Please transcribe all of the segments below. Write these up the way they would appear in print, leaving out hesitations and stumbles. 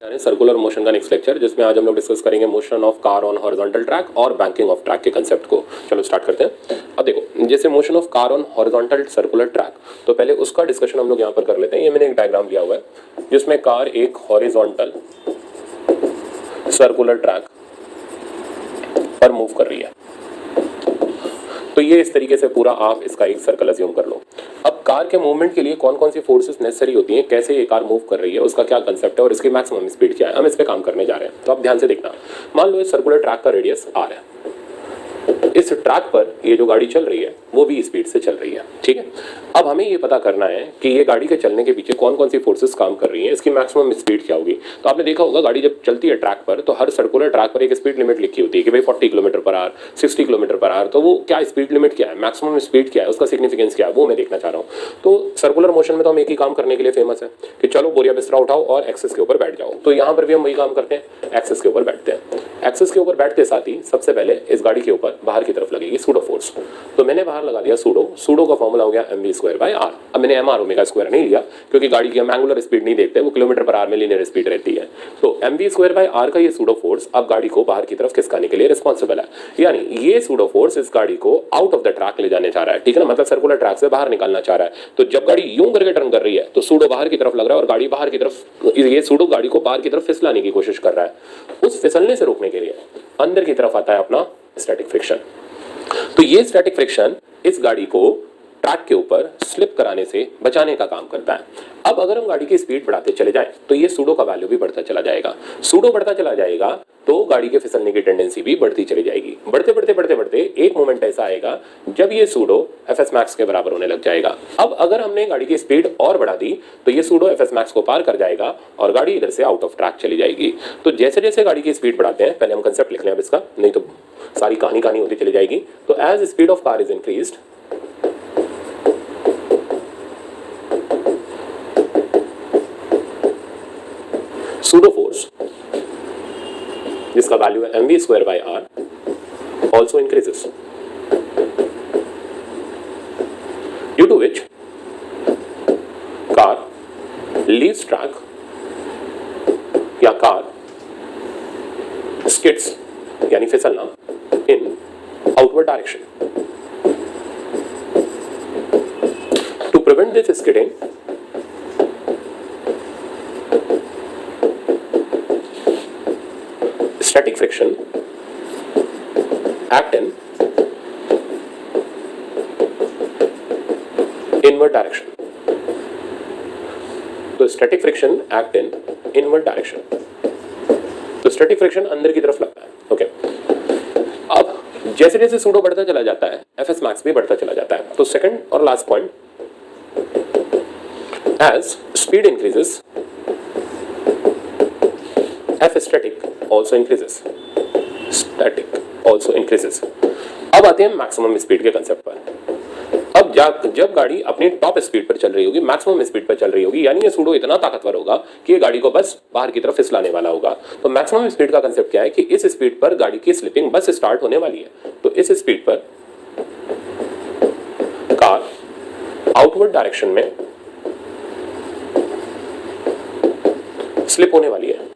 Circular motion का next lecture, जिसमें आज हम लोग डिस्कस करेंगे motion of car on horizontal track और बैंकिंग ऑफ ट्रैक के कंसेप्ट को। चलो स्टार्ट करते हैं। अब देखो, जैसे motion of car on horizontal circular track, तो पहले उसका डिस्कशन हम लोग यहाँ पर कर लेते हैं। ये मैंने एक डायग्राम लिया हुआ है जिसमें कार एक हॉरिजॉन्टल सर्कुलर ट्रैक पर मूव कर रही है। तो ये इस तरीके से पूरा आप इसका एक सर्कल अज्यूम कर लो। अब कार के मूवमेंट के लिए कौन कौन सी फोर्सेस नेसेसरी होती हैं, कैसे ये कार मूव कर रही है, उसका क्या कंसेप्ट है और इसकी मैक्सिमम स्पीड क्या है, हम इस पे काम करने जा रहे हैं। तो आप ध्यान से देखना। मान लो इस सर्कुलर ट्रैक का रेडियस r है। इस ट्रैक पर ये जो गाड़ी चल रही है वो भी स्पीड से चल रही है, ठीक है। अब हमें ये पता करना है कि ये गाड़ी के चलने के पीछे कौन कौन सी फोर्सेस काम कर रही हैं, इसकी मैक्सिमम स्पीड क्या होगी। तो आपने देखा होगा गाड़ी जब चलती है ट्रैक पर, तो हर सर्कुलर ट्रैक पर एक स्पीड लिमिट लिखी होती है कि भाई 40 kilometre per our, 60 kilometre per our. तो वो क्या स्पीड लिमिट क्या है, मैक्सिमम स्पीड क्या है, उसका सिग्निफिकेंस क्या है, वो मैं देखना चाह रहा हूँ। तो सर्कुलर मोशन में तो हम एक ही काम करने के लिए फेमस है कि चलो बोरिया बिस्तरा उठाओ और एक्सेस के ऊपर बैठ जाओ। तो यहाँ पर भी हम वही काम करते हैं, एक्सेस के ऊपर बैठते हैं। एक्सेस के ऊपर बैठते साथ ही सबसे पहले इस गाड़ी के ऊपर बाहर की तरफ लगेगी सूडो फोर्स। तो मैंने बाहर लगा दिया सूडो का फॉर्मूला हो गया mv²/r। अब मैंने mr ओमेगा स्क्वायर नहीं लिया क्योंकि गाड़ी की हम एंगुलर स्पीड नहीं देखते, वो किलोमीटर पर आवर में लीनियर स्पीड रहती है। तो mv²/r का ये सूडो फोर्स अब गाड़ी को बाहर की तरफ खिसकाने के लिए रिस्पॉन्सिबल है। यानी ये सूडो फोर्स इस गाड़ी को आउट ऑफ द ट्रैक ले जाने जा रहा है, ठीक है ना, मतलब सर्कुलर ट्रैक से बाहर निकालना चाह रहा है। तो जब गाड़ी यूं करके टर्न कर रही है तो सूडो बाहर की तरफ लग रहा है और गाड़ी बाहर की तरफ, ये सूडो गाड़ी को बाहर की तरफ फिसलाने की कोशिश कर रहा है। उस फिसलने से रोकने के लिए अंदर की तरफ आता है अपना स्टैटिक फ्रिक्शन। तो ये स्टैटिक फ्रिक्शन इस गाड़ी को ट्रैक के ऊपर स्लिप कराने से बचाने का काम करता है। अब अगर हम गाड़ी की स्पीड बढ़ाते चले जाएं तो ये सूडो का वैल्यू भी बढ़ता चला जाएगा। सूडो बढ़ता चला जाएगा तो गाड़ी के फिसलने की टेंडेंसी भी बढ़ती चली जाएगी। बढ़ते बढ़ते बढ़ते बढ़ते एक मोमेंट ऐसा आएगा जब ये सूडो एफएस मैक्स के बराबर होने लग जाएगा। अब अगर हमने गाड़ी की स्पीड और बढ़ा दी तो ये सूडो एफएस मैक्स को पार कर जाएगा और गाड़ी इधर से आउट ऑफ ट्रैक चली जाएगी। तो जैसे जैसे गाड़ी की स्पीड बढ़ाते हैं, पहले हम कंसेप्ट लिख लें अब इसका, नहीं तो सारी कहानी होती चली जाएगी। तो as speed of car is increased, pseudo force जिसका वैल्यू है mv²/r also increases, due to which car leaves track या कार skids यानी फिसलना in outward direction. To prevent this skidding, static friction act in inward direction. तो static friction act in inward direction. तो static friction अंदर की तरफ लगता है, okay. अब जैसे जैसे सूडो बढ़ता चला जाता है एफएस मैक्स भी बढ़ता चला जाता है। तो सेकंड और last point, as speed increases F static also increases, static also increases. अब आते हैं मैक्सिमम स्पीड के कंसेप्ट पर। अब जब गाड़ी अपनी टॉप स्पीड पर चल रही होगी, मैक्सिमम स्पीड पर चल रही होगी, यानी ये सूडो इतना ताकतवर होगा कि ये गाड़ी को बस बाहर की तरफ फिसलाने वाला होगा। तो मैक्सिमम स्पीड का कंसेप्ट क्या है कि इस स्पीड पर गाड़ी की स्लिपिंग बस स्टार्ट होने वाली है। तो इस स्पीड पर कार आउटवर्ड डायरेक्शन में स्लिप होने वाली है।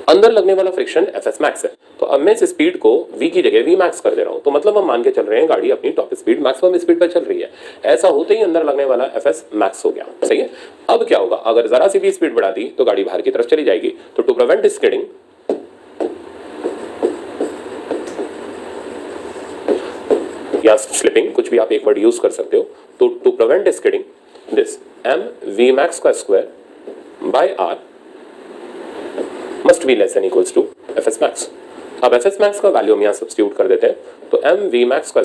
अंदर लगने वाला फ्रिक्शन एफएस मैक्स है। तो अब मैं इस स्पीड को v की जगह v मैक्स कर दे रहा हूं। तो मतलब हम मान के चल रहे हैं गाड़ी अपनी टॉप स्पीड मैक्सिमम स्पीड पर चल रही है। ऐसा होते ही अंदर लगने वाला एफएस मैक्स हो गया, सही है। अब क्या होगा, अगर जरा सी भी स्पीड बढ़ा दी तो गाड़ी बाहर की तरफ चली जाएगी। तो टू प्रिवेंट स्किडिंग या स्लिपिंग, कुछ भी आप एक वर्ड यूज कर सकते हो। तो to prevent skidding this mv_max² must be less than equals to fs max. अब fs max का वैल्यू हम यहाँ सब्स्टिट्यूट कर देते हैं। तो mv_max²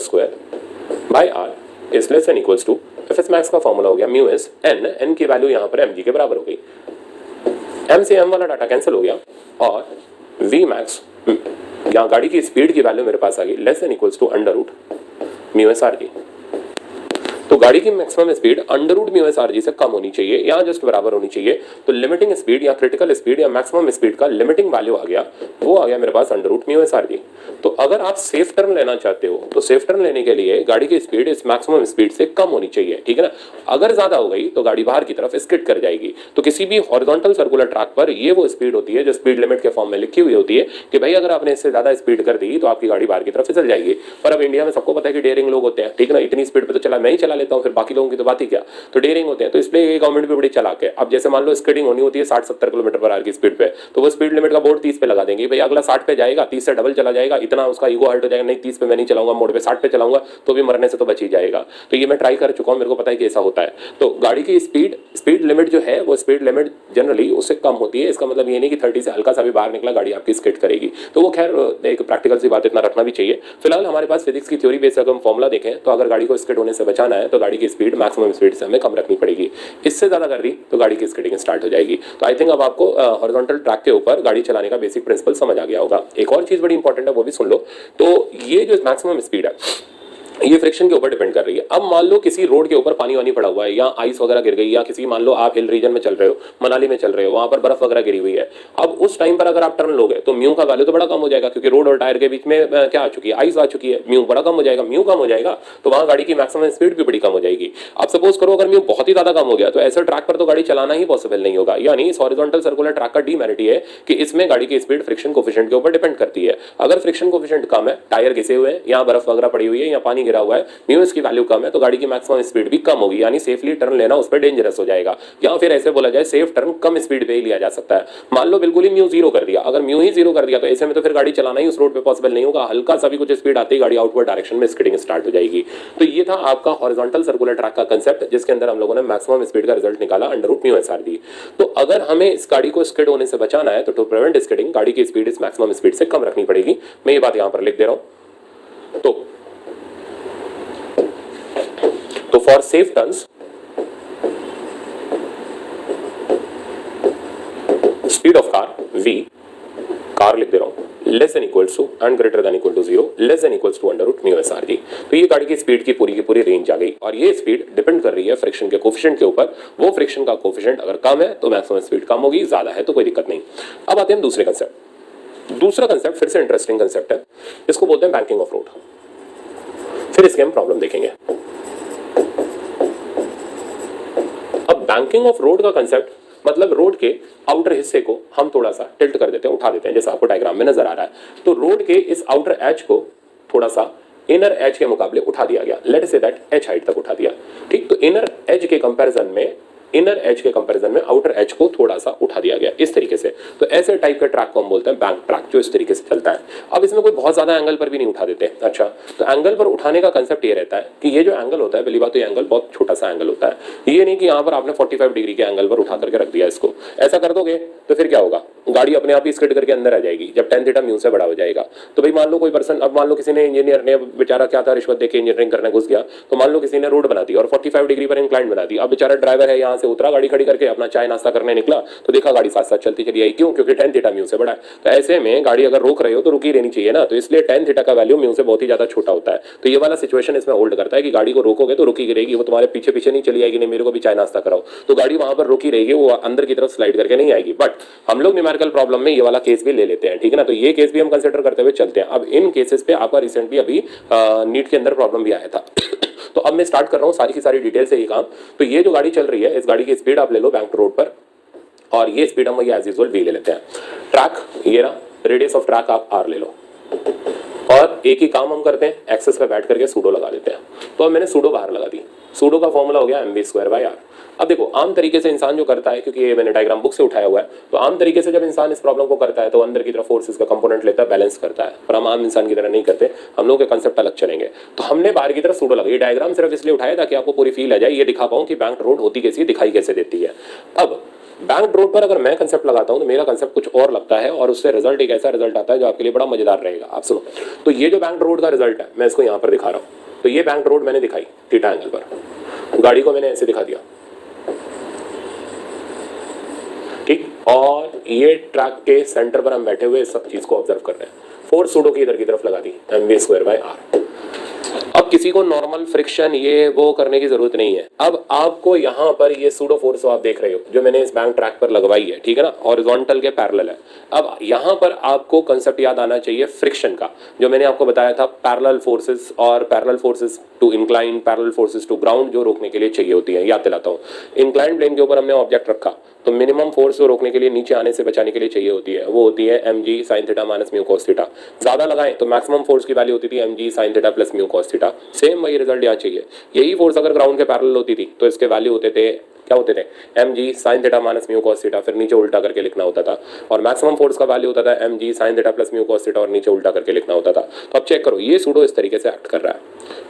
is less than equals to fs max का फॉर्मूला हो गया μs n की वैल्यू यहाँ पर mg के बराबर हो गई। m से m वाला डाटा कैंसिल हो गया और v max यहाँ गाड़ी की स्पीड की वैल्यू मेरे पास आ गई less than equals to √μs r की। तो गाड़ी की maximum speed under root mu S R G से कम होनी चाहिए या जस्ट बराबर होनी चाहिए। तो लिमिटिंग स्पीड या क्रिटिकल स्पीड या मैक्सिमम स्पीड का लिमिटिंग वैल्यू आ गया, वो आ गया मेरे पास under root mu S R G. तो अगर आप सेफ टर्न लेना चाहते हो तो सेफ टर्न लेने के लिए गाड़ी की स्पीड इस मैक्सिमम स्पीड से कम होनी चाहिए, ठीक है ना। अगर ज्यादा हो गई तो गाड़ी बाहर की तरफ स्किड कर जाएगी। तो किसी भी हॉरिजॉन्टल सर्कुलर ट्रैक पर ये वो स्पीड होती है जो स्पीड लिमिट के फॉर्म में लिखी हुई होती है कि भाई अगर आपने इससे ज्यादा स्पीड कर दी तो आपकी गाड़ी बाहर की तरफ फिसल जाएगी। पर अब इंडिया में सबको पता है कि डेयरिंग लोग होते हैं, ठीक है ना, इतनी स्पीड पे तो चला मैं ही चला लेता हूँ, फिर बाकी लोगों की तो बात ही क्या। तो डेयरिंग होते हैं, तो इसलिए ये गवर्नमेंट भी बड़ी चालाक है। अब जैसे मान लो स्किडिंग होनी होती है 60-70 किलोमीटर पर आवर की स्पीड पे, तो वो स्पीड लिमिट का बोर्ड 30 पे लगा देंगे, भाई अगला 60 पे जाएगा, 30 से डबल चला जाएगा, इतना उसका ईगो हर्ट हो जाएगा, नहीं 30 पे मैं नहीं चलाऊंगा, मोड़ पे 60 पे चलाऊंगा तो भी मरने से तो बच ही जाएगा। तो ये मैं ट्राई कर चुका हूँ, मेरे को पता है कि ऐसा होता है। तो गाड़ी की स्पीड लिमिट जो है वो स्पीड लिमिट जनरली उससे कम होती है। इसका मतलब ये नहीं कि 30 से हल्का सा भी बाहर निकला गाड़ी आपकी स्किड करेगी। तो वो खैर एक प्रैक्टिकल सी बात इतना रखना भी चाहिए। फिलहाल हमारे पास फिजिक्स की थ्योरी बेस अगर हम फॉर्मुला देखें तो अगर गाड़ी को स्किड होने से बचाना है तो गाड़ी की स्पीड मैक्सिमम स्पीड से हमें कम रखनी पड़ेगी। इससे ज्यादा कर दी तो गाड़ी की स्किडिंग स्टार्ट हो जाएगी। तो आई थिंक अब आपको हॉरिजॉन्टल ट्रैक के ऊपर गाड़ी चलाने का बेसिक प्रिंसिपल समझ आ गया होगा। एक और चीज बड़ी इंपॉर्टेंट है, वो भी सुन लो। तो ये जो मैक्सिमम स्पीड है ये फ्रिक्शन के ऊपर डिपेंड कर रही है। अब मान लो किसी रोड के ऊपर पानी वानी पड़ा हुआ है या आइस वगैरह गिर गई, या किसी मान लो आप हिल रीजन में चल रहे हो, मनाली में चल रहे हो, वहां पर बर्फ वगैरह गिरी हुई है। अब उस टाइम पर अगर आप टर्न लोगे तो म्यू का वैल्यू तो बड़ा कम हो जाएगा, क्योंकि रोड और टायर के बीच में क्या आ चुकी है, आइस आ चुकी है, म्यू बड़ा कम हो जाएगा। म्यू कम हो जाएगा तो वहां गाड़ी की मैक्सिमम स्पीड भी बड़ी कम हो जाएगी। अब सपोज करो अगर म्यू बहुत ही ज्यादा कम हो गया तो ऐसे ट्रैक पर तो गाड़ी चलाना ही पॉसिबल नहीं होगा। यानी इस हॉरिजॉन्टल सर्कुलर ट्रैक का डीमेरिट है कि इसमें गाड़ी की स्पीड फ्रिक्शन कोफिशिएंट के ऊपर डिपेंड करती है। अगर फ्रिक्शन कोफिशिएंट कम है, टायर घिसे हुए हैं या बर्फ वगैरह पड़ी हुई है या पानी गिरा हुआ है, म्यू की वैल्यू कम है, तो गाड़ी की मैक्सिमम स्पीड भी कम होगी। यानी सेफली टर्न लेना उस पर डेंजरस हो जाएगा। या फिर ऐसे बोला जाए सेफ टर्न कम स्पीड पे ही लिया जा सकता है। मान लो बिल्कुल ही म्यू जीरो कर दिया, अगर म्यू ही जीरो कर दिया तो ऐसे में तो फिर गाड़ी चलाना ही उस रोड पे पॉसिबल नहीं होगा। हल्का सा भी कुछ स्पीड आती है गाड़ी आउटवर्ड डायरेक्शन में स्किडिंग स्टार्ट हो जाएगी। तो ये था आपका हॉरिजॉन्टल सर्कुलर ट्रैक का कंसेप्ट, जिसके अंदर हम लोगों ने मैक्सिमम स्पीड का रिजल्ट निकाला under root mu S R D. तो अगर हमें इस गाड़ी को स्किड होने से बचाना है तो टू प्रिवेंट स्किडिंग गाड़ी की स्पीड इस मैक्सिमम स्पीड से कम रखनी पड़ेगी। मैं ये बात यहां पर लिख दे रहा हूं। तो for safe turns speed of car v, car लिख दे रहा हूं, less than equals to and greater than equal to 0, less than equals to under root mu S R G. तो ये गाड़ी की स्पीड की पूरी रेंज आ गई और ये स्पीड डिपेंड कर रही है फ्रिक्शन के कोफिशिएंट के ऊपर। वो फ्रिक्शन का कोफिशिएंट अगर कम है तो मैक्सिमम स्पीड कम होगी, ज्यादा है तो कोई दिक्कत नहीं। अब आते हैं दूसरे कंसेप्ट। दूसरा कंसेप्ट फिर से इंटरेस्टिंग कंसेप्ट है, इसको बोलते हैं बैंकिंग ऑफ रोड। फिर इसके हम प्रॉब्लम देखेंगे। अब बैंकिंग ऑफ रोड का कंसेप्ट मतलब रोड के आउटर हिस्से को हम थोड़ा सा टिल्ट कर देते हैं, उठा देते हैं, जैसा आपको डायग्राम में नजर आ रहा है। तो रोड के इस आउटर एज को थोड़ा सा इनर एज के मुकाबले उठा दिया गया, late say that H height तक उठा दिया, ठीक। तो इनर एज के कंपैरिजन में आउटर एज को थोड़ा सा उठा दिया गया इस तरीके से। तो ऐसे टाइप के ट्रैक को हम बोलते हैं बैंक ट्रैक, जो इस तरीके से चलता है। अब इसमें कोई बहुत ज्यादा एंगल पर भी नहीं उठा देते। अच्छा, तो एंगल पर उठाने का कंसेप्ट ये रहता है कि ये जो एंगल होता है, पहली बात तो ये एंगल बहुत छोटा सा एंगल होता है। ये नहीं कि यहाँ पर आपने 45 डिग्री के एंगल पर उठा करके रख दिया इसको। ऐसा कर दोगे तो फिर क्या होगा, गाड़ी अपने आप ही स्किड करके अंदर आ जाएगी जब tan थीटा म्यू से बड़ा हो जाएगा। तो भाई मान लो कोई पर्सन, अब मान लो किसी ने इंजीनियर ने बेचारा क्या था, रिश्वत देके इंजीनियरिंग करने घुस गया, तो मान लो किसी ने रोड बना दी और 45 डिग्री पर इंक्लाइन बना दी। अब बेचारा ड्राइवर है, यहाँ से उतरा, गाड़ी खड़ी करके अपना चाय नाश्ता करने निकला, तो देखा गाड़ी साथ साथ चलती चली आई। क्यों? क्योंकि tan थीटा म्यू से बड़ा है। तो ऐसे में गाड़ी अगर रोक रहे हो तो रुकी रहनी चाहिए ना। तो इसलिए tan थीटा का वैल्यू म्यू से बहुत ही ज्यादा छोटा होता है। तो ये वाला सिचुएशन इसमें होल्ड करता है कि गाड़ी को रोकोगे तो रुकी गिरेगी, वो तुम्हारे पीछे पीछे नहीं चली आएगी, नहीं मेरे को भी चाय नाश्ता कराओ। तो गाड़ी वहां पर रुकी रहेगी, वो अंदर की तरफ स्लाइड करके नहीं आएगी। बट हम लोग न्यूमेरिकल प्रॉब्लम में ये वाला केस भी ले लेते हैं, ठीक है ना। तो ये केस भी हम कंसिडर करते हुए चलते हैं। अब इन केसेस पे आपका रिसेंटली अभी नीट के अंदर प्रॉब्लम भी आया था। तो अब मैं स्टार्ट कर रहा हूँ सारी की सारी डिटेल से ये काम। तो ये जो गाड़ी चल रही है, इस गाड़ी की स्पीड आप ले लो बैंक रोड पर, और ये स्पीड हम एज यूजुअल v ले लेते हैं। ट्रैक ये रहा, रेडियस ऑफ ट्रैक आप r ले लो, और एक ही काम हम करते हैं, एक्सेस पे बैठ करके सूडो लगा देते हैं। तो अब मैंने सूडो बाहर लगा दी, सूडो का फॉर्मूला हो गया mv²/r। अब देखो आम तरीके से इंसान जो करता है, क्योंकि ये मैंने डायग्राम बुक से उठाया हुआ है, तो आम तरीके से जब इंसान इस प्रॉब्लम को करता है तो अंदर की तरफ फोर्सेस का कंपोनेंट लेता है, बैलेंस करता है। पर हम आम इंसान की तरह नहीं करते, हम लोग के कंसेप्ट अलग चलेंगे। तो हमने बाहर की तरफ सूडो लगा, ये डायग्राम सिर्फ इसलिए उठाया ताकि आपको पूरी फील आ जाए, ये दिखा पाऊं कि बैंक रोड होती कैसी, दिखाई कैसे देती है। अब बैंक रोड पर अगर मैं कंसेप्ट लगाता हूं तो मेरा कंसेप्ट कुछ और लगता है, और उससे रिजल्ट एक ऐसा रिजल्ट आता है जो आपके लिए बड़ा मजेदार रहेगा। आप सुनो, तो ये जो बैंक रोड का रिजल्ट है, मैं इसको यहां पर दिखा रहा हूं। तो ये बैंक रोड मैंने दिखाई थीटा एंगल पर, गाड़ी को मैंने ऐसे दिखा दिया, ठीक। और ये ट्रैक के सेंटर पर हम बैठे हुए सब चीज को ऑब्जर्व कर रहे हैं। फोर्स सूडो की इधर की तरफ लगा दी, mv²/r। अब अब किसी को नॉर्मल फ्रिक्शन ये वो करने की जरूरत नहीं है। अब आपको यहाँ पर ये सूडो फोर्स आप देख रहे हो जो मैंने इस बैंक ट्रैक पर लगवाई है, ठीक है ना, हॉरिजॉन्टल के पैरेलल है। अब यहाँ पर आपको कंसेप्ट याद आना चाहिए फ्रिक्शन का, जो मैंने आपको बताया था पैरेलल फोर्सेस और parallel forces to incline, parallel forces to ground जो रोकने के लिए चाहिए होती है। याद दिलाता हूँ, इंक्लाइन प्लेन के ऊपर हमने ऑब्जेक्ट रखा तो मिनिमम फोर्स जो रोकने के लिए नीचे आने से बचाने के लिए चाहिए होती है वो होती है mg sin theta minus mu cos theta. ज्यादा लगाएं तो मैक्सिमम फोर्स की वैल्यू होती थी mg sin theta plus mu cos theta. Same वही रिजल्ट यहाँ चाहिए। यही फोर्स अगर ग्राउंड के पैरेलल होती थी तो इसके वैल्यू होते थे, क्या होते थे, mg sin theta minus mu cos theta, फिर नीचे उल्टा करके लिखना होता था। और मैक्सिमम फोर्स का वैल्यू होता था mg sin theta plus mu cos theta और नीचे उल्टा करके लिखना होता था। तो अब चेक करो ये सूडो इस तरीके से एक्ट कर रहा है।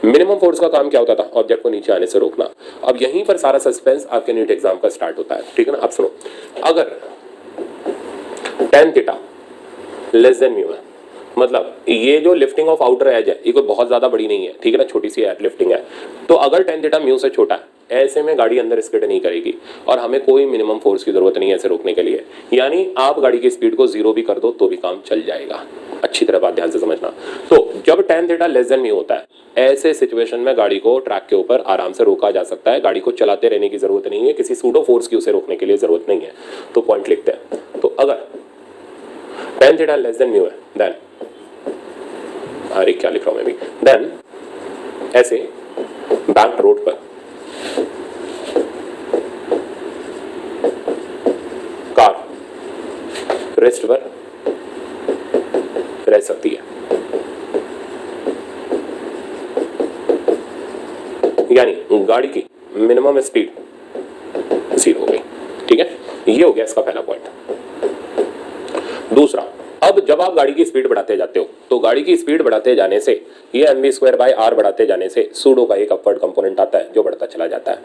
मिनिमम फोर्स का काम क्या होता था, ऑब्जेक्ट को नीचे आने से रोकना। अब यहीं पर सारा सस्पेंस आपके नीट एग्जाम का स्टार्ट होता है, ठीक है ना। अब सुनो, अगर tan theta less than mu है, मतलब ये जो लिफ्टिंग ऑफ आउटर एज है ये कोई बहुत ज्यादा बड़ी नहीं है, ठीक है ना, छोटी सी लिफ्टिंग है। तो अगर tan थीटा म्यू से छोटा है ऐसे में गाड़ी अंदर स्किड नहीं करेगी और हमें कोई मिनिमम फोर्स की जरूरत नहीं है इसे रोकने के लिए। यानी आप गाड़ी की स्पीड को 0 भी कर दो तो भी काम चल जाएगा। अच्छी तरह बात ध्यान से समझना। तो जब tan theta less than mu होता है ऐसे सिचुएशन में गाड़ी को ट्रैक के ऊपर आराम से रोका जा सकता है। गाड़ी को चलाते रहने की जरूरत नहीं है, किसी सूडो फोर्स की उसे रोकने के लिए जरूरत नहीं है। तो पॉइंट लिखते हैं। तो अगर tan theta less than mu है देन, अरे क्या लिख रहा हूं मैं भी, देन ऐसे बैंक रोड पर कार रेस्ट पर रह सकती है। यानी गाड़ी की मिनिमम स्पीड 0 हो गई, ठीक है। ये हो गया इसका पहला पॉइंट। दूसरा, अब जब आप गाड़ी की स्पीड बढ़ाते जाते हो तो गाड़ी की स्पीड बढ़ाते जाने से ये mv²/r बढ़ाते जाने से सूडो का एक अपवर्ड कंपोनेंट आता है जो बढ़ता चला जाता है।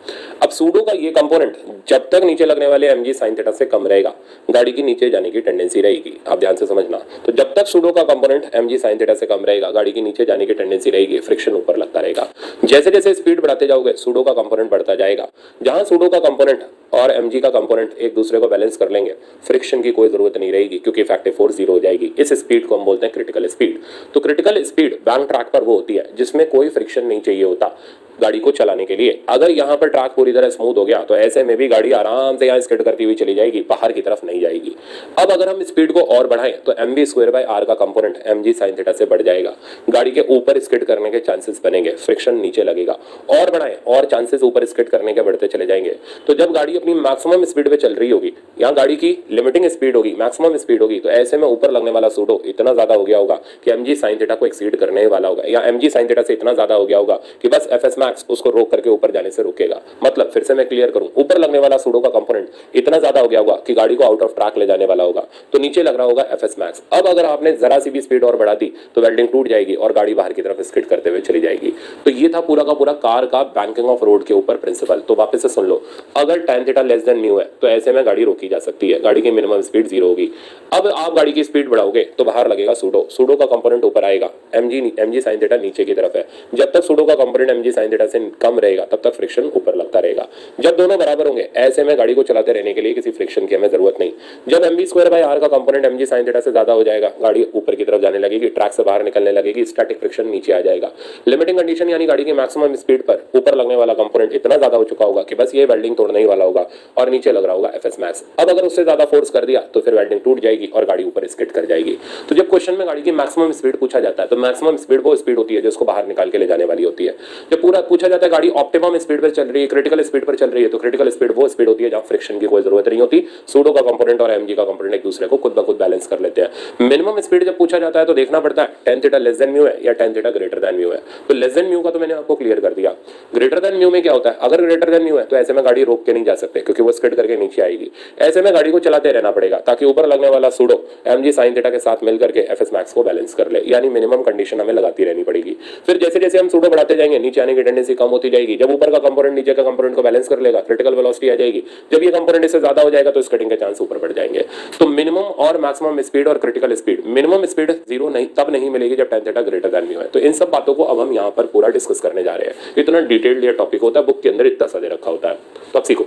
अब सूडो का ये कंपोनेंट जब तक नीचे लगने वाले mg sin थीटा से कम रहेगा गाड़ी की नीचे जाने की टेंडेंसी रहेगी। आप ध्यान से समझना। तो जब तक सूडो का कंपोनेंट mg sin थीटा से कम रहेगा गाड़ी की नीचे जाने की टेंडेंसी रहेगी, फ्रिक्शन ऊपर लगता रहेगा। जैसे जैसे स्पीड बढ़ाते जाओगे सूडो का कंपोनेंट बढ़ता जाएगा। जहां सूडो का कंपोनेंट और mg का कंपोनेंट एक दूसरे को बैलेंस कर लेंगे फ्रिक्शन की कोई जरूरत नहीं रहेगी क्योंकि इफेक्टिव फोर्स 0 हो जाएगी। इस स्पीड को हम बोलते हैं क्रिटिकल स्पीड। तो क्रिटिकल स्पीड बैंक ट्रैक पर वो होती है जिसमें कोई फ्रिक्शन नहीं चाहिए होता गाड़ी को चलाने के लिए। अगर यहाँ पर ट्रैक पूरी तरह स्मूथ हो गया तो ऐसे में भी गाड़ी आराम से यहाँ स्किड करती हुई चली जाएगी, बाहर की तरफ नहीं जाएगी। अब अगर हम स्पीड को और बढ़ाएं तो mv²/r का कंपोनेंट mg sin थीटा से बढ़ जाएगा। गाड़ी के ऊपर स्किड करने के चांसेस बनेंगे, फ्रिक्शन नीचे लगेगा। और बढ़ाएं और चांसेस ऊपर स्किड करने के बढ़ते चले जाएंगे। तो जब गाड़ी अपनी मैक्सिमम स्पीड पे चल रही होगी, यहाँ गाड़ी की लिमिटिंग स्पीड होगी, मैक्सिमम स्पीड होगी, तो ऐसे में ऊपर लगने वाला सूडो इतना ज्यादा हो गया होगा कि mg sin थीटा को एक्सीड करने वाला होगा, या mg sin थीटा से इतना ज्यादा हो गया होगा कि बस fs max उसको रोक करके ऊपर जाने से रोकेगा। मतलब फिर से मैं क्लियर करूं, ऊपर लगने वाला सूडो का कंपोनेंट इतना ज्यादा हो गया होगा कि गाड़ी को आउट ऑफ ट्रैक ले जाने वाला होगा, तो नीचे लग रहा होगा fs max। अब अगर आपने जरा सी भी स्पीड और बढ़ा दी तो वेल्डिंग टूट जाएगी और गाड़ी बाहर की तरफ स्किड करते हुए चली जाएगी। तो ये था पूरा का पूरा कार का बैंकिंग ऑफ रोड के ऊपर प्रिंसिपल। तो वापस से सुन लो, अगर tan theta less than mu है तो ऐसे में गाड़ी रोकी जा सकती है, गाड़ी की मिनिमम स्पीड 0 होगी। अब आप गाड़ी की स्पीड बढ़ाओगे तो बाहर लगेगा सूडो, सूडो का कंपोनेंट ऊपर आएगा, mg sin थीटा नीचे की तरफ है। जब तक सूडो का कंपोनेंट mg sin थीटा से कम रहेगा तब तक फ्रिक्शन ऊपर लगता रहेगा। जब दोनों बराबर होंगे ऐसे में गाड़ी को चलाते रहने के लिए किसी फ्रिक्शन की हमें जरूरत नहीं। जब mv²/r का कंपोनेंट mg sin थीटा से ज्यादा हो जाएगा गाड़ी ऊपर की तरफ जाने लगेगी, ट्रैक से बाहर निकलने लगेगी, स्टैटिक फ्रिक्शन नीचे आ जाएगा। लिमिटिंग कंडीशन यानी गाड़ी की मैक्सिमम स्पीड पर ऊपर लगने वाला कंपोनेंट इतना ज्यादा हो चुका होगा कि बस ये वेल्डिंग तोड़ने ही वाला होगा और नीचे लग रहा होगा fs max। अब अगर उससे ज्यादा फोर्स कर दिया तो फिर वेल्डिंग टूट जाएगी और गाड़ी ऊपर स्किड कर जाएगी। तो जब क्वेश्चन में गाड़ी की मैक्सिमम स्पीड पूछा जाता है तो मैक्सिमम स्पीड वो स्पीड होती है जो उसको बाहर निकाल के ले जाने वाली होती है। जब पूरा पूछा जाता है गाड़ी ऑप्टिमम स्पीड पर चल रही है, क्रिटिकल स्पीड पर चल रही है, तो क्रिटिकल स्पीड वो स्पीड होती है जहां फ्रिक्शन की कोई जरूरत नहीं होती। सूडो का कंपोनेंट और mg का कंपोनेंट एक दूसरे को खुद ब खुद बैलेंस कर लेते हैं। मिनिमम स्पीड जब पूछा जाता है तो देखना पड़ता है tan theta less than mu है या tan theta greater than mu है। तो लेस देन म्यू का तो मैंने आपको क्लियर कर दिया। ग्रेटर देन म्यू में क्या होता है, अगर ग्रेटर देन म्यू है तो ऐसे में गाड़ी रोक के नहीं जा सकते क्योंकि वो स्किड करके नीचे आएगी। ऐसे में गाड़ी को चलाते रहना पड़ेगा ताकि ऊपर लगने वाला सूडो mg sin थीटा के साथ मिलकर के fs max को बैलेंस कर ले, यानी मिनिमम कंडीशन हमें लगाती रहनी पड़ेगी। फिर जैसे जैसे हम सूडो बढ़ाते जाएंगे नीचे आने की टेंडेंसी कम होती जाएगी। जब ऊपर का कंपोनेंट नीचे का कंपोनेंट को बैलेंस कर लेगा क्रिटिकल वेलोसिटी आ जाएगी। जब ये कंपोनेंट इससे ज्यादा हो जाएगा तो स्किडिंग के चांस ऊपर बढ़ जाएंगे। तो मिनिमम और मैक्सिमम स्पीड और क्रिटिकल स्पीड, मिनिमम स्पीड 0 नहीं तब नहीं मिलेगी जब tan theta greater than mu है। तो इन सब बातों को अब हम यहाँ पर पूरा डिस्कस करने जा रहे हैं। इतना डिटेल्ड ये टॉपिक होता है, बुक के अंदर इतना सा दे रखा होता है, तो अब सीखो।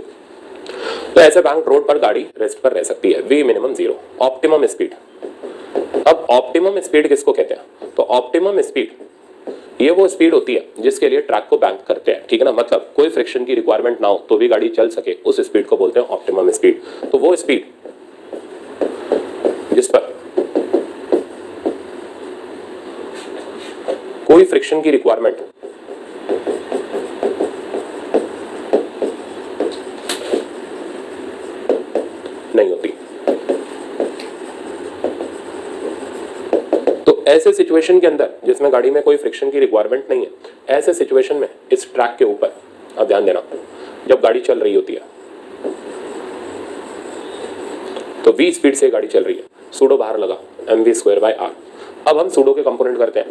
तो ऐसे बैंक रोड पर गाड़ी रेस्ट पर रह सकती है, वी मिनिमम 0। ऑप्टिमम स्पीड, अब ऑप्टिमम स्पीड किसको कहते हैं, तो ऑप्टिमम स्पीड ये वो स्पीड होती है जिसके लिए ट्रैक को बैंक करते हैं, ठीक है ना, मतलब कोई फ्रिक्शन की रिक्वायरमेंट ना हो तो भी गाड़ी चल सके, उस स्पीड को बोलते हैं ऑप्टिमम स्पीड। तो वो स्पीड जिस पर कोई फ्रिक्शन की रिक्वायरमेंट नहीं होती। तो ऐसे सिचुएशन के अंदर जिसमें गाड़ी में कोई फ्रिक्शन की रिक्वायरमेंट नहीं है, ऐसे सिचुएशन में इस ट्रैक के ऊपर अब ध्यान देना, जब गाड़ी चल रही होती है तो v स्पीड से गाड़ी चल रही है, सूडो बाहर लगा mv²/r। अब हम सूडो के कंपोनेंट करते हैं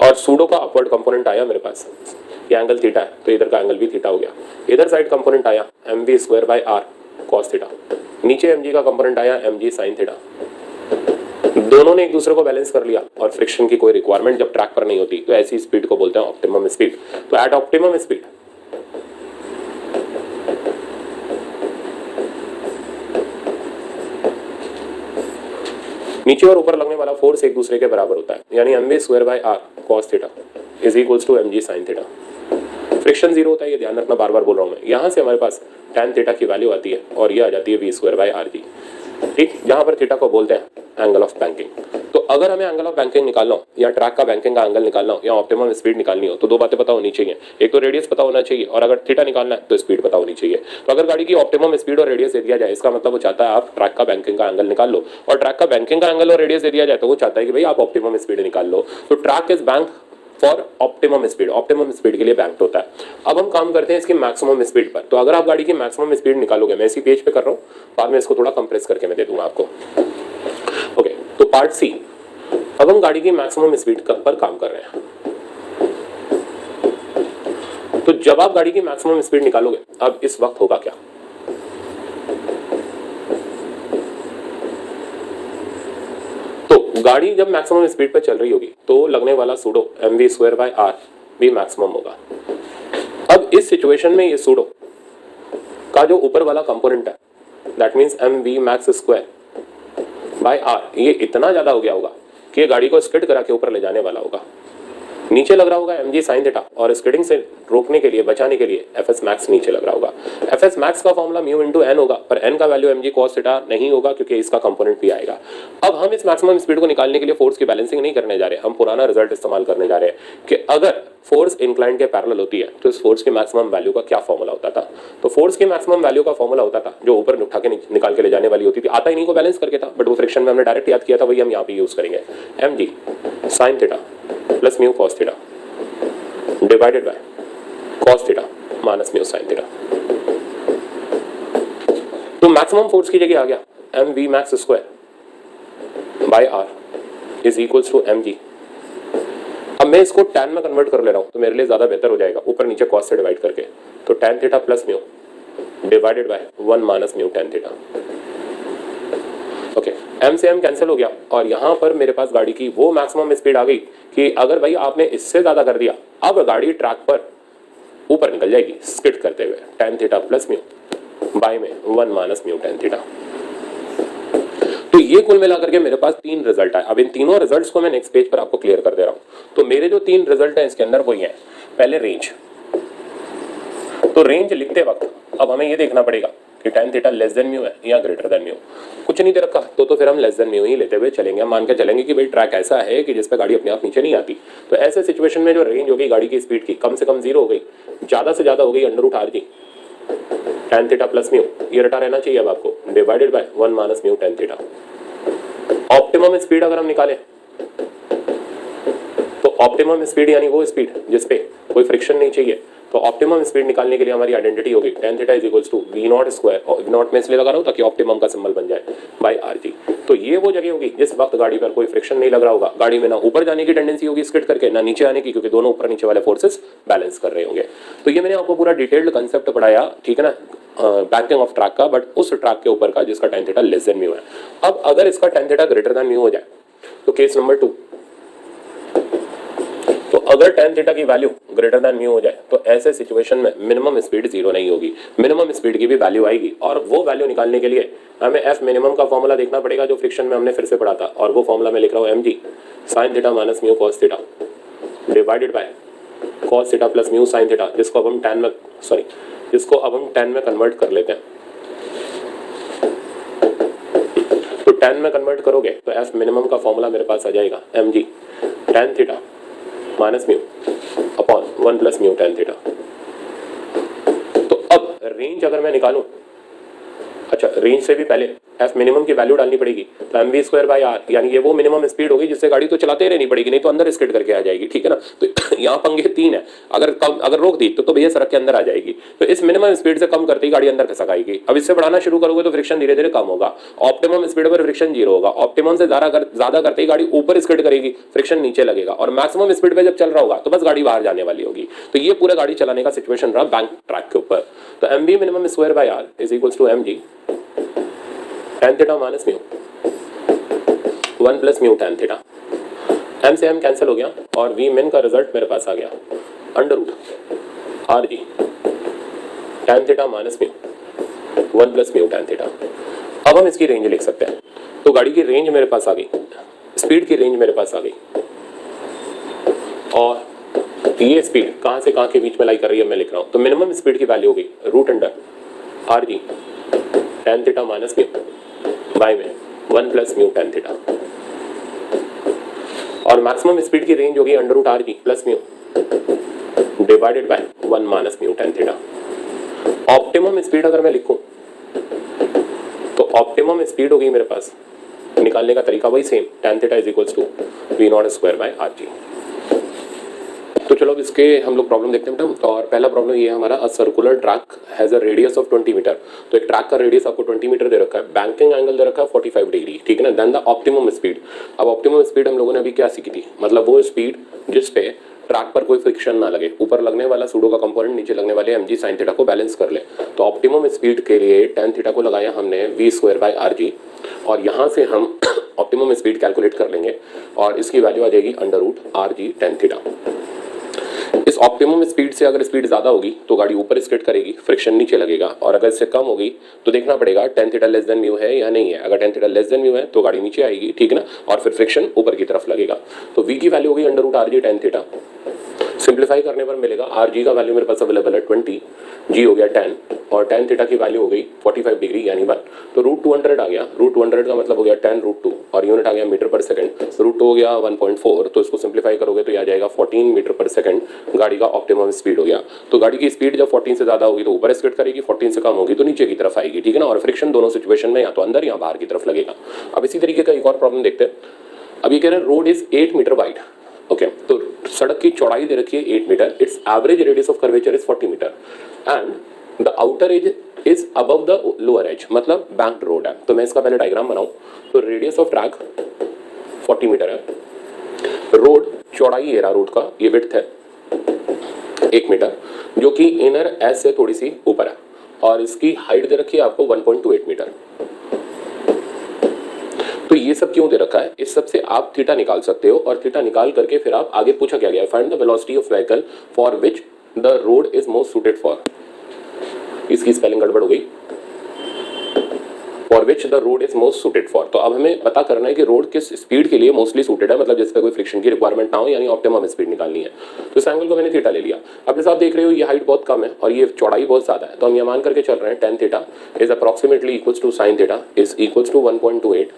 और सूडो का अपवर्ड कंपोनेंट आया मेरे पास, ये एंगल थीटा है तो इधर का एंगल भी थीटा हो गया। इधर साइड कंपोनेंट आया mv²/r cos थीटा, नीचे mg का कंपोनेंट आया mg sin थीटा। दोनों ने एक दूसरे को बैलेंस कर लिया और फ्रिक्शन की कोई रिक्वायरमेंट जब ट्रैक पर नहीं होती तो ऐसी स्पीड को बोलते हैं ऑप्टिमम स्पीड। तो एट ऑप्टिमम स्पीड नीचे और ऊपर लगने वाला फोर्स एक दूसरे के बराबर होता है, यानी mv²/r cos theta is equals to mg sin theta. Friction zero होता है, ये ध्यान रखना, बार बार बोल रहा हूं मैं। यहां से हमारे पास tan थीटा की वैल्यू आती है और ये आ जाती है v²/rg, ठीक, जहां पर थीटा को बोलते हैं एंगल ऑफ बैंकिंग। तो अगर हमें एंगल ऑफ बैंकिंग निकालना हो या ट्रैक का बैंकिंग का एंगल निकालना हो या ऑप्टिमम स्पीड निकालनी हो तो दो बातें पता होनी चाहिए, एक तो रेडियस पता होना चाहिए और अगर थीटा निकालना है तो स्पीड पता होनी चाहिए। तो अगर गाड़ी की ऑप्टिमम स्पीड और रेडियस दे दिया जाए, इसका मतलब वो चाहता है आप ट्रैक का बैंकिंग का एंगल निकाल लो, और ट्रैक का बैंकिंग का एंगल और रेडियस दे दिया जाए तो वो चाहता है कि भाई आप ऑप्टिमम स्पीड निकाल लो। तो track is bank for optimum speed, optimum speed के लिए बैंक्ड होता है। अब हम काम करते हैं इसकी मैक्सिमम स्पीड पर। तो अगर आप गाड़ी की मैक्सिमम स्पीड निकालोगे, मैं इसी पेज पे कर रहा हूँ, बाद में इसको थोड़ा कंप्रेस करके मैं दे दूंगा आपको। ओके, तो पार्ट सी, अब हम गाड़ी की मैक्सिमम स्पीड पर काम कर रहे हैं। तो जब आप गाड़ी की मैक्सिमम स्पीड निकालोगे, अब इस वक्त होगा क्या, तो गाड़ी जब मैक्सिमम स्पीड पर चल रही होगी तो लगने वाला सूडो mv²/r भी मैक्सिमम होगा। अब इस सिचुएशन में ये सूडो का जो ऊपर वाला कंपोनेंट है, दैट मींस mv_max² ये इतना ज्यादा हो गया होगा कि ये गाड़ी को स्किड करा के ऊपर ले जाने वाला होगा। नीचे लग रहा होगा mg sin थीटा और स्किडिंग से रोकने के लिए, बचाने के लिए fs max नीचे लग रहा होगा। fs max का फॉर्मूला म्यू इनटू n होगा, पर n का वैल्यू mg cos थीटा नहीं होगा क्योंकि इसका कंपोनेंट भी आएगा। अब हम इस मैक्सिमम स्पीड को निकालने के लिए फोर्स की बैलेंसिंग नहीं करने जा रहे, हम पुराना रिजल्ट इस्तेमाल करने जा रहे हैं कि अगर फोर्स इंक्लाइन के पैरेलल होती है तो इस फोर्स की मैक्सिमम वैल्यू का क्या फॉर्मूला होता था। तो फोर्स की मैक्सिमम वैल्यू का फॉर्मूला होता था जो ऊपर उठा के निकाल के ले जाने वाली होती थी, आता ही नहीं को बैलेंस करके था, बट वो फ्रिक्शन में हमने डायरेक्ट याद किया था, वही हम यहाँ पे यूज करेंगे, mg sin theta plus mu cos theta divided by cos theta minus mu sin theta. तो मैक्सिमम फोर्स की जगह आ गया mv_max² is equals to mg। अब मैं इसको tan में कन्वर्ट कर ले रहा हूं तो मेरे लिए ज्यादा बेहतर हो जाएगा, ऊपर नीचे cos से डिवाइड करके, तो tan theta plus mu divided by 1 minus mu tan theta. Okay, m से m कैंसिल हो गया और यहां पर मेरे पास गाड़ी की वो मैक्सिमम स्पीड आ गई कि अगर भाई आपने इससे ज्यादा कर दिया, अब गाड़ी ट्रैक पर ऊपर निकल जाएगी स्किड करते हुए, tan theta plus mu by में 1 माइनस म्यू tan थीटा। तो ये कुल मिलाकर के मेरे पास तीन रिजल्ट आए। अब इन तीनों रिजल्ट्स को मैं नेक्स्ट पेज पर आपको क्लियर कर दे रहा हूं। तो मेरे जो तीन रिजल्ट हैं इसके अंदर वही हैं, पहले रेंज। तो रेंज लिखते वक्त अब हमें ये देखना पड़ेगा कि tan theta less than mu है या ग्रेटर देन म्यू। कुछ नहीं दे रखा तो फिर हम लेस देन म्यू ही लेते हुए चलेंगे। हम मान के चलेंगे कि भाई ट्रैक ऐसा है कि जिस पे गाड़ी अपने आप नीचे नहीं आती। तो ऐसे सिचुएशन में जो रेंज होगी गाड़ी की स्पीड की, कम से कम 0 हो गई, ज्यादा से ज्यादा हो गई √r tan theta plus mu, ये रटा रहना चाहिए अब आपको, divided by 1 minus mu tan theta. Optimum speed अगर हम निकालें तो ऑप्टिमम स्पीड यानी वो स्पीड जिसपे कोई फ्रिक्शन नहीं चाहिए। तो ऑप्टिमम स्पीड निकालने के लिए हमारी आइडेंटिटी होगी tan theta is equals to v0² और v0 में इसलिए लगा रहा हूं ताकि ऑप्टिमम का सिंबल बन जाए बाय rg। तो ये वो जगह होगी जिस वक्त गाड़ी पर कोई फ्रिक्शन नहीं लग रहा होगा, गाड़ी में ना ऊपर जाने की टेंडेंसी होगी स्किड करके, ना नीचे आने की, क्योंकि दोनों ऊपर नीचे वाले फोर्सेस बैलेंस कर रहे होंगे। तो ये मैंने आपको पूरा डिटेल्ड कंसेप्ट पढ़ाया, ठीक है ना, बैंकिंग ऑफ ट्रैक का, बट उस ट्रैक के ऊपर का जिसका tan theta less than mu है। अब अगर इसका tan theta greater than mu हो जाए तो केस नंबर 2, तो अगर tan थीटा की वैल्यू ग्रेटर देन म्यू हो जाए तो ऐसे सिचुएशन में मिनिमम स्पीड 0 नहीं होगी, मिनिमम स्पीड की भी वैल्यू आएगी। और वो वैल्यू निकालने के लिए हमें एफ मिनिमम का फॉर्मूला देखना पड़ेगा जो फ्रिक्शन में हमने फिर से पढ़ा था, और वो फॉर्मूला मैं लिख रहा हूँ mg sin theta minus mu cos theta divided by cos theta plus mu sine theta, जिसको अब हम tan में कन्वर्ट कर लेते हैं। तो tan में कन्वर्ट करोगे तो एफ मिनिमम का फॉर्मूला मेरे पास आ जाएगा mg tan theta minus mu upon 1 plus mu tan theta. तो अब रेंज अगर मैं निकालूं, अच्छा रेंज से भी पहले एफ मिनिमम की वैल्यू डालनी पड़ेगी, तो M V square by R, यानी ये वो मिनिमम स्पीड होगी जिससे गाड़ी तो चलाते रहनी पड़ेगी, नहीं तो अंदर स्किड करके आ जाएगी, ठीक है ना। तो यहाँ पंगे 3 है, अगर रोक दी तो भैया सड़क के अंदर आ जाएगी। तो इस मिनिमम स्पीड से कम करते ही गाड़ी अंदर खसक आएगी। अब इससे बढ़ाना शुरू करोगे तो फ्रिक्शन धीरे धीरे कम होगा, ऑप्टिमम स्पीड पर फ्रिक्शन 0 होगा, ऑप्टिमम से ज्यादा करते ही गाड़ी ऊपर स्किड करेगी, फ्रिक्शन नीचे लगेगा, और मैक्सिमम स्पीड पे जब चल रहा होगा तो बस गाड़ी बाहर जाने वाली होगी। तो ये पूरा गाड़ी चलाने का सिचुएशन रहा बैंक ट्रैक के ऊपर। तो M B minimum square by R is equals to M G tan theta minus mu 1 plus mu tan theta. m से m कैंसिल हो गया और v min का रिजल्ट मेरे पास आ गया under root R G tan theta minus mu 1 plus mu tan theta. अब हम इसकी रेंज लिख सकते हैं। तो गाड़ी की रेंज मेरे पास आ गई, स्पीड की रेंज मेरे पास आ गई, और ये स्पीड कहाँ से कहाँ के बीच में लाई कर रही है मैं लिख रहा हूँ। तो मिनिमम स्पीड की वैल्यू होगी root under R G tan theta minus mu by में 1 प्लस म्यू tan थीटा, और मैक्सिमम स्पीड की रेंज होगी under root R G plus mu divided by 1 minus mu tan theta. Optimum speed अगर मैं लिखूं तो optimum speed होगी मेरे पास, निकालने का तरीका वही same, tan theta is equals to V naught square by R G. तो चलो अब इसके हम लोग प्रॉब्लम देखते हैं बेटा। और पहला प्रॉब्लम ये है हमारा, a circular track has a radius of 20 metre. तो एक ट्रैक का रेडियस आपको 20 मीटर दे रखा है, बैंकिंग एंगल दे रखा है 45 डिग्री, ठीक है ना। Then the optimum speed. अब ऑप्टिमम स्पीड हम लोगों ने अभी क्या सीखी थी, मतलब वो स्पीड जिस पे ट्रैक पर कोई फ्रिक्शन ना लगे, ऊपर लगने वाला सूडो का कंपोनेंट नीचे लगने वाले mg sin थीटा को बैलेंस कर ले। तो ऑप्टिमम स्पीड के लिए tan थीटा को लगाया हमने v square by R G, और यहाँ से हम ऑप्टिमम स्पीड कैलकुलेट कर लेंगे और इसकी वैल्यू आ जाएगी under root R G tan theta. इस ऑप्टिमम स्पीड से अगर स्पीड ज्यादा होगी तो गाड़ी ऊपर स्किड करेगी, फ्रिक्शन नीचे लगेगा, और अगर इससे कम होगी तो देखना पड़ेगा tan theta less than mu है या नहीं है। अगर tan theta less than mu है तो गाड़ी नीचे आएगी, ठीक है ना, और फिर फ्रिक्शन ऊपर की तरफ लगेगा। तो v की वैल्यू होगी under root R G tan theta. Simplify करने पर मिलेगा आर जी का वैल्यू मेरे पास अवेलेबल है 20, जी हो गया 10, और tan थीटा की वैल्यू हो गई 45 डिग्री यानी 1। तो रूट 200 आ गया, रूट 200 का मतलब हो गया 10 रूट 2, और यूनिट आ गया मीटर पर सेकंड, रूट 2 हो गया 1.4, तो इसको सिंप्लीफाई करोगे तो ये आ जाएगा 14 मीटर पर सेकंड गाड़ी का ऑप्टिमम स्पीड हो गया। तो गाड़ी की स्पीड जब 14 से ज्यादा होगी तो ऊपर स्किड करेगी, 14 से कम होगी तो नीचे की तरफ आएगी, ठीक है ना, और फ्रिक्शन दोनों सिचुएशन में या तो अंदर या बाहर की तरफ लगेगा। अब इसी तरीके का एक और प्रॉब्लम देखते हैं। अब ये कह रहे हैं road is 8 metre wide, okay, तो सड़क की चौड़ाई दे रखी है 8 metre, its average radius of curvature is 40 metre and the outer edge is above the lower edge, मतलब बैंक्ड रोड है। तो मैं इसका पहले डायग्राम बनाऊं। तो रेडियस ऑफ ट्रैक 40 मीटर है, रोड चौड़ाई है रोड का, ये विड्थ है 1 मीटर, जो कि इनर एज से थोड़ी सी ऊपर है, और इसकी हाइट दे रखी है आपको 1.28 मीटर। तो ये सब क्यों दे रखा है, इस सब से आप थीटा निकाल सकते हो, और थीटा निकाल करके फिर आप आगे पूछा क्या गया है, find the velocity of vehicle for which the road is most suited for, इसकी स्पेलिंग गड़बड़ हो गई, for which the road is most suited for. तो अब हमें पता करना है कि रोड किस स्पीड के लिए मोस्टली सूटेड है, मतलब जिस पे कोई फ्रिक्शन की रिक्वायरमेंट ना हो, यानी ऑप्टिमम स्पीड निकालनी है। तो इस एंगल को मैंने थीटा ले लिया। अब जैसे आप देख रहे हो ये हाइट बहुत कम है और ये चौड़ाई बहुत ज्यादा है, तो हम ये मान करके चल रहे हैं tan theta is approximately equals to sin theta is equals to 1.28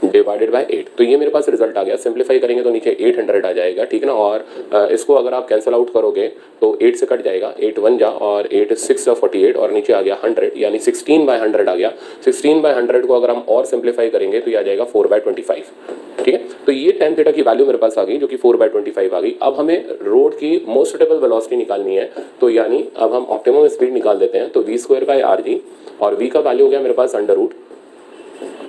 divided by 8। तो ये मेरे पास रिजल्ट आ गया। सिंप्लीफाई करेंगे तो नीचे 800 आ जाएगा, ठीक है ना, और इसको अगर आप कैंसिल आउट करोगे तो 8 से कट जाएगा, 8 1 जा और 8 6 जा 48, और नीचे आ गया 100, यानी 16/100 आ गया। 16/100 को अगर हम और सिंप्लीफाई करेंगे तो ये आ जाएगा 4/25, ठीक है। तो ये tan थीटा की वैल्यू मेरे पास आ गई, जो कि 4/25 आ गई। अब हमें रोड की मोस्ट सुटेबल वेलोसिटी निकालनी है, तो यानी अब हम ऑप्टिमम स्पीड निकाल देते हैं। तो v square by R G, और v का वैल्यू हो गया मेरे पास under root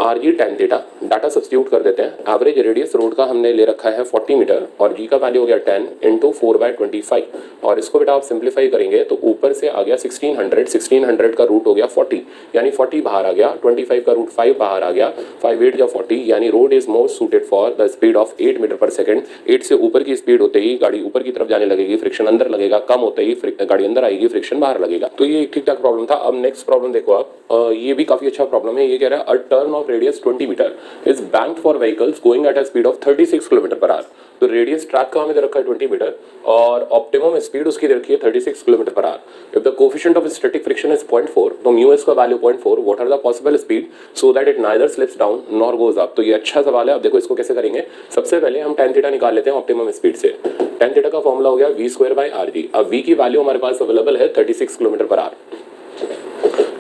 R G tan theta, data substitute कर देते हैं। एवरेज रेडियस रोड का हमने ले रखा है 40 मीटर, और g का वैल्यू हो गया 10 इंटू 4/25, और इसको बेटा आप सिंप्लीफाई करेंगे तो ऊपर से आ गया 1600 का रूट हो गया 40, यानी 40 बाहर आ गया, 25 का रूट 5 बाहर आ गया, 5 8 या 40, यानी road is most suited for the speed of 8 metre per second. 8 से ऊपर की स्पीड होते ही गाड़ी ऊपर की तरफ जाने लगेगी, फ्रिक्शन अंदर लगेगा, कम होते ही गाड़ी अंदर आएगी, फ्रिक्शन बाहर लगेगा। तो ये ठीक ठाक प्रॉब्लम था। अब नेक्स्ट प्रॉब्लम देखो आप, ये भी काफी अच्छा प्रॉब्लम है। ये कह रहा है a turn of radius 20 metre is banked for vehicles going at a speed of 36 kilometre per our. तो रेडियस ट्रैक का हमें दे रखा है 20 मीटर और ऑप्टिमम स्पीड उसकी दे रखी है 36 kilometre per hour. If the coefficient of static friction is 0.4 तो म्यू एस का value 0.4, what are the possible speed so that it neither slips down nor goes up. तो ये अच्छा सवाल है। अब देखो इसको कैसे करेंगे। सबसे पहले हम tan थीटा निकाल लेते हैं ऑप्टिमम स्पीड से। tan थीटा का फॉर्मूला हो गया v²/rg। अब v की वैल्यू हमारे पास अवेलेबल है 36 किलोमीटर पर आवर,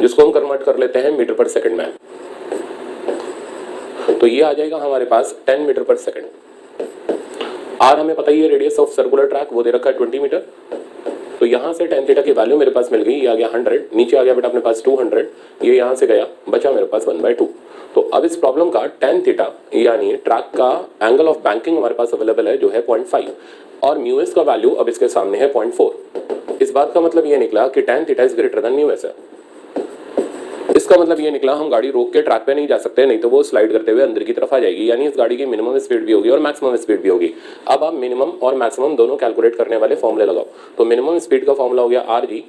जिसको हम कन्वर्ट कर लेते हैं मीटर पर सेकंड में। तो ये आ जाएगा हमारे पास 10 मीटर पर सेकंड। आर हमें पता ही है रेडियस ऑफ सर्कुलर ट्रैक वो दे रखा है 20 मीटर। तो यहाँ से tan थीटा की वैल्यू मेरे पास मिल गई, ये आ गया 100, नीचे आ गया बेटा अपने पास 200, ये यहाँ से गया, बचा मेरे पास 1/2। तो अब इस प्रॉब्लम का tan थीटा यानी ट्रैक का एंगल ऑफ बैंकिंग हमारे पास अवेलेबल है जो है 0.5 और म्यू एस का वैल्यू अब इसके सामने है 0.4। इस बात का मतलब ये निकला कि tan theta is greater than mu S है। इसका मतलब ये निकला हम गाड़ी रोक के ट्रैक पे नहीं जा सकते, नहीं तो वो स्लाइड करते हुए अंदर की तरफ आ जाएगी। यानी इस गाड़ी की मिनिमम स्पीड भी होगी और मैक्सिमम स्पीड भी होगी। अब आप मिनिमम और मैक्सिमम दोनों कैलकुलेट करने वाले फॉर्मूले लगाओ। तो मिनिमम स्पीड का फॉर्मूला हो गया RG,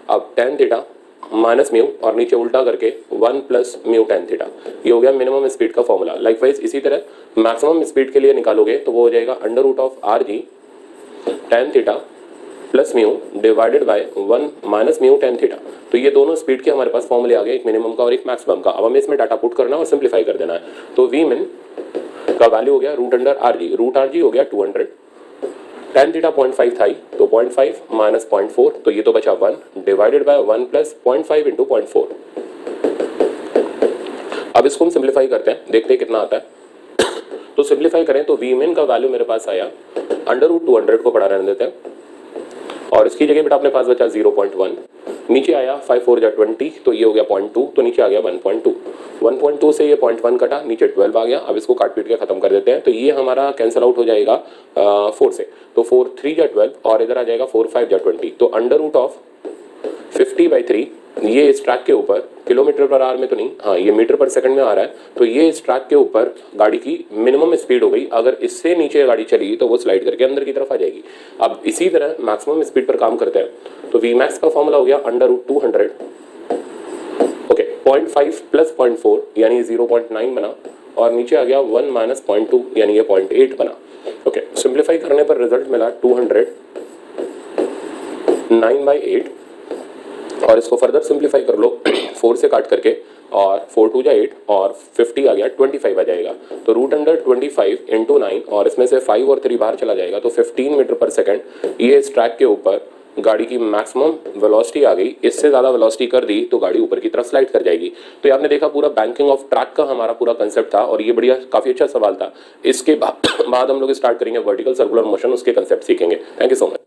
अब tan थीटा माइनस म्यू और नीचे उल्टा करके 1 प्लस म्यू tan थीटा, ये हो गया मिनिमम स्पीड का फॉर्मूला। लाइकवाइज इसी तरह मैक्सिमम स्पीड के लिए निकालोगे तो वो हो जाएगा √RG tan theta plus mu divided by 1 minus mu tan theta. तो ये दोनों स्पीड के हमारे पास फॉर्मूले आ गए, एक मिनिमम का और एक मैक्सिमम का। अब हमें इसमें डाटा पुट करना और सिंप्लीफाई कर देना है। तो वी मिन का वैल्यू हो गया √RG, √RG हो गया 200, tan थीटा 0.5 था, तो 0.5 माइनस 0.4, तो ये तो बचा 1 डिवाइडेड बाय 1 प्लस 0.5 इंटू 0.4। अब इसको हम सिंप्लीफाई करते हैं, देखते हैं कितना आता है। तो सिंप्लीफाई करें तो वी मिन का वैल्यू मेरे पास आया √200 को पढ़ा रहने देते हैं और इसकी जगह बेटा अपने पास बचा 0.1, नीचे आया 5 4 जा 20, तो ये हो गया 0.2, तो नीचे आ गया 1.2। 1.2 से ये 0.1 कटा, नीचे 12 आ गया। अब इसको काट पीट के खत्म कर देते हैं। तो ये हमारा कैंसिल आउट हो जाएगा 4 से, तो 4 3 जा 12 और इधर आ जाएगा 4 5 जा 20। तो √50/3 ये इस ट्रैक के ऊपर किलोमीटर पर आवर में तो नहीं, हाँ ये मीटर पर सेकंड में आ रहा है। तो ये इस ट्रैक के ऊपर गाड़ी की मिनिमम स्पीड हो गई। अगर इससे नीचे गाड़ी चली तो वो स्लाइड करके अंदर की तरफ आ जाएगी। अब इसी तरह मैक्सिमम स्पीड पर काम करते हैं। तो वी मैक्स का फॉर्मूला हो गया √200, ओके 0.5 प्लस 0.4 यानी 0.9 बना और नीचे आ गया 1 माइनस 0.2 यानी ये 0.8 बना। ओके सिंप्लीफाई करने पर रिजल्ट मिला 200 9/8 और इसको फर्दर सिंप्लीफाई कर लो 4 से काट करके और 4 2 जा 8 और 50 आ गया 25 आ जाएगा। तो √25 इंटू 9 और इसमें से 5 और 3 बाहर चला जाएगा, तो 15 मीटर पर सेकंड ये इस ट्रैक के ऊपर गाड़ी की मैक्सिमम वेलोसिटी आ गई। इससे ज़्यादा वेलोसिटी कर दी तो गाड़ी ऊपर की तरफ स्लाइड कर जाएगी। तो ये आपने देखा पूरा बैंकिंग ऑफ ट्रैक का हमारा पूरा कंसेप्ट था और ये बढ़िया काफ़ी अच्छा सवाल था। इसके बाद हम लोग स्टार्ट करेंगे वर्टिकल सर्कुलर मोशन, उसके कंसेप्ट सीखेंगे। Thank you so much.